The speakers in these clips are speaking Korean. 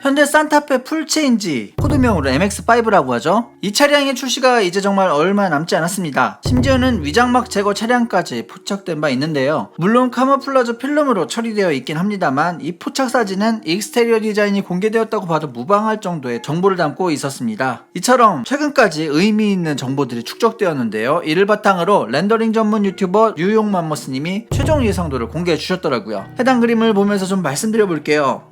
현대 산타페 풀체인지, 코드명으로 MX5라고 하죠. 이 차량의 출시가 이제 정말 얼마 남지 않았습니다. 심지어는 위장막 제거 차량까지 포착된 바 있는데요. 물론 카모플라즈 필름으로 처리되어 있긴 합니다만 이 포착 사진은 익스테리어 디자인이 공개되었다고 봐도 무방할 정도의 정보를 담고 있었습니다. 이처럼 최근까지 의미 있는 정보들이 축적되었는데요. 이를 바탕으로 렌더링 전문 유튜버 뉴용맘머스님이 최종 예상도를 공개해 주셨더라고요. 해당 그림을 보면서 좀 말씀드려 볼게요.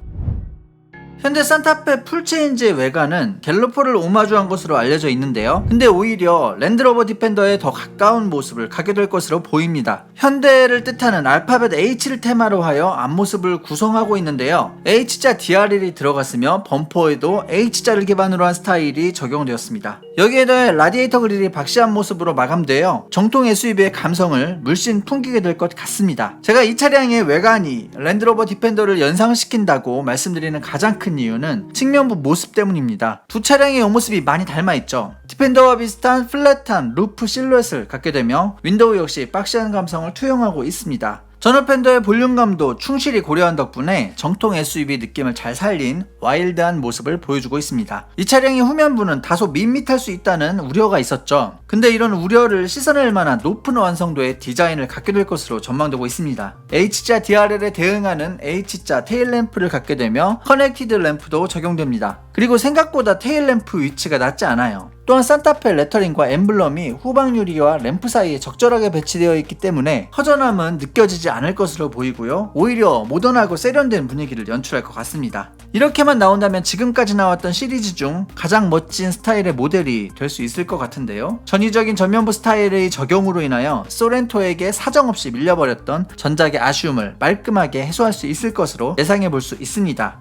현대 산타페 풀체인지의 외관은 갤로퍼를 오마주한 것으로 알려져 있는데요. 근데 오히려 랜드로버 디펜더에 더 가까운 모습을 갖게 될 것으로 보입니다. 현대를 뜻하는 알파벳 H를 테마로 하여 앞모습을 구성하고 있는데요. H자 DRL이 들어갔으며 범퍼에도 H자를 기반으로 한 스타일이 적용되었습니다. 여기에 더해 라디에이터 그릴이 박시한 모습으로 마감되어 정통 SUV의 감성을 물씬 풍기게 될 것 같습니다. 제가 이 차량의 외관이 랜드로버 디펜더를 연상시킨다고 말씀드리는 가장 큰 이유는 측면부 모습 때문입니다. 두 차량의 옆모습이 많이 닮아있죠. 디펜더와 비슷한 플랫한 루프 실루엣을 갖게 되며 윈도우 역시 박시한 감성을 투영하고 있습니다. 전후 팬더의 볼륨감도 충실히 고려한 덕분에 정통 SUV 느낌을 잘 살린 와일드한 모습을 보여주고 있습니다. 이 차량의 후면부는 다소 밋밋할 수 있다는 우려가 있었죠. 근데 이런 우려를 씻어낼 만한 높은 완성도의 디자인을 갖게 될 것으로 전망되고 있습니다. H자 DRL에 대응하는 H자 테일램프를 갖게 되며 커넥티드 램프도 적용됩니다. 그리고 생각보다 테일램프 위치가 낮지 않아요. 또한 산타페 레터링과 엠블럼이 후방 유리와 램프 사이에 적절하게 배치되어 있기 때문에 허전함은 느껴지지 않을 것으로 보이고요. 오히려 모던하고 세련된 분위기를 연출할 것 같습니다. 이렇게만 나온다면 지금까지 나왔던 시리즈 중 가장 멋진 스타일의 모델이 될 수 있을 것 같은데요. 전위적인 전면부 스타일의 적용으로 인하여 소렌토에게 사정없이 밀려버렸던 전작의 아쉬움을 말끔하게 해소할 수 있을 것으로 예상해 볼 수 있습니다.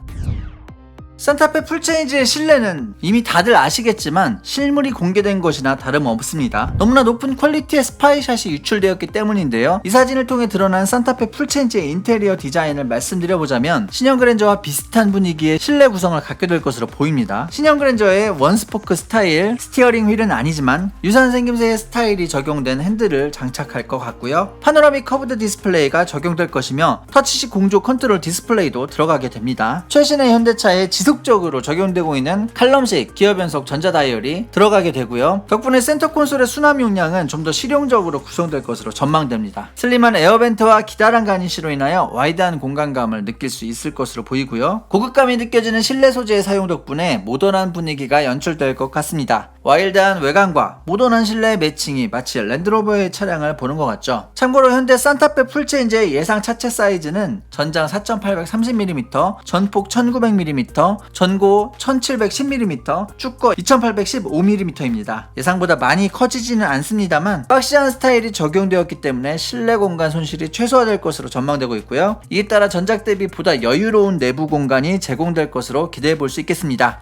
산타페 풀체인지의 실내는 이미 다들 아시겠지만 실물이 공개된 것이나 다름없습니다. 너무나 높은 퀄리티의 스파이샷이 유출되었기 때문인데요. 이 사진을 통해 드러난 산타페 풀체인지의 인테리어 디자인을 말씀드려보자면 신형 그랜저와 비슷한 분위기의 실내 구성을 갖게 될 것으로 보입니다. 신형 그랜저의 원스포크 스타일, 스티어링 휠은 아니지만 유사한 생김새의 스타일이 적용된 핸들을 장착할 것 같고요. 파노라믹 커브드 디스플레이가 적용될 것이며 터치식 공조 컨트롤 디스플레이도 들어가게 됩니다. 최신의 현대차의 지속적으로 적용되고 있는 칼럼식 기어 변속 전자 다이얼이 들어가게 되고요. 덕분에 센터 콘솔의 수납 용량은 좀 더 실용적으로 구성될 것으로 전망됩니다. 슬림한 에어벤트와 기다란 가니쉬로 인하여 와이드한 공간감을 느낄 수 있을 것으로 보이고요. 고급감이 느껴지는 실내 소재의 사용 덕분에 모던한 분위기가 연출될 것 같습니다. 와일드한 외관과 모던한 실내의 매칭이 마치 랜드로버의 차량을 보는 것 같죠. 참고로 현대 산타페 풀체인지의 예상 차체 사이즈는 전장 4830mm, 전폭 1900mm, 전고 1710mm, 축거 2815mm입니다. 예상보다 많이 커지지는 않습니다만 박시한 스타일이 적용되었기 때문에 실내 공간 손실이 최소화될 것으로 전망되고 있고요. 이에 따라 전작 대비 보다 여유로운 내부 공간이 제공될 것으로 기대해 볼 수 있겠습니다.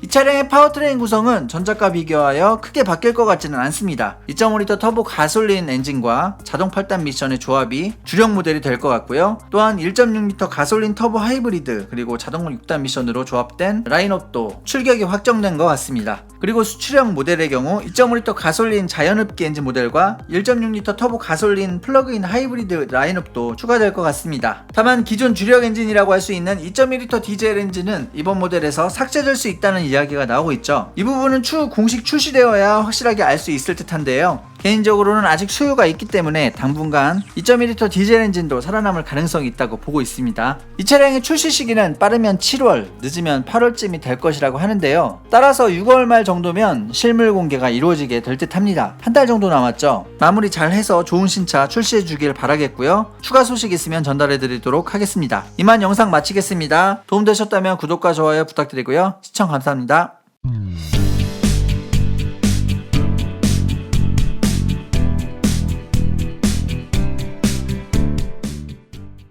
이 차량의 파워트레인 구성은 전작과 비교하여 크게 바뀔 것 같지는 않습니다. 2.5L 터보 가솔린 엔진과 자동 8단 미션의 조합이 주력 모델이 될 것 같고요. 또한 1.6L 가솔린 터보 하이브리드 그리고 자동 6단 미션으로 조합된 라인업도 출격이 확정된 것 같습니다. 그리고 수출형 모델의 경우 2.5L 가솔린 자연흡기 엔진 모델과 1.6L 터보 가솔린 플러그인 하이브리드 라인업도 추가될 것 같습니다. 다만 기존 주력 엔진이라고 할 수 있는 2.2L 디젤 엔진은 이번 모델에서 삭제될 수 있다는 이야기가 나오고 있죠. 이 부분은 추후 공식 출시되어야 확실하게 알 수 있을 듯한데요. 개인적으로는 아직 수요가 있기 때문에 당분간 2.1L 디젤 엔진도 살아남을 가능성이 있다고 보고 있습니다. 이 차량의 출시 시기는 빠르면 7월, 늦으면 8월쯤이 될 것이라고 하는데요. 따라서 6월 말 정도면 실물 공개가 이루어지게 될 듯 합니다. 한 달 정도 남았죠. 마무리 잘 해서 좋은 신차 출시해 주길 바라겠고요. 추가 소식 있으면 전달해 드리도록 하겠습니다. 이만 영상 마치겠습니다. 도움되셨다면 구독과 좋아요 부탁드리고요. 시청 감사합니다.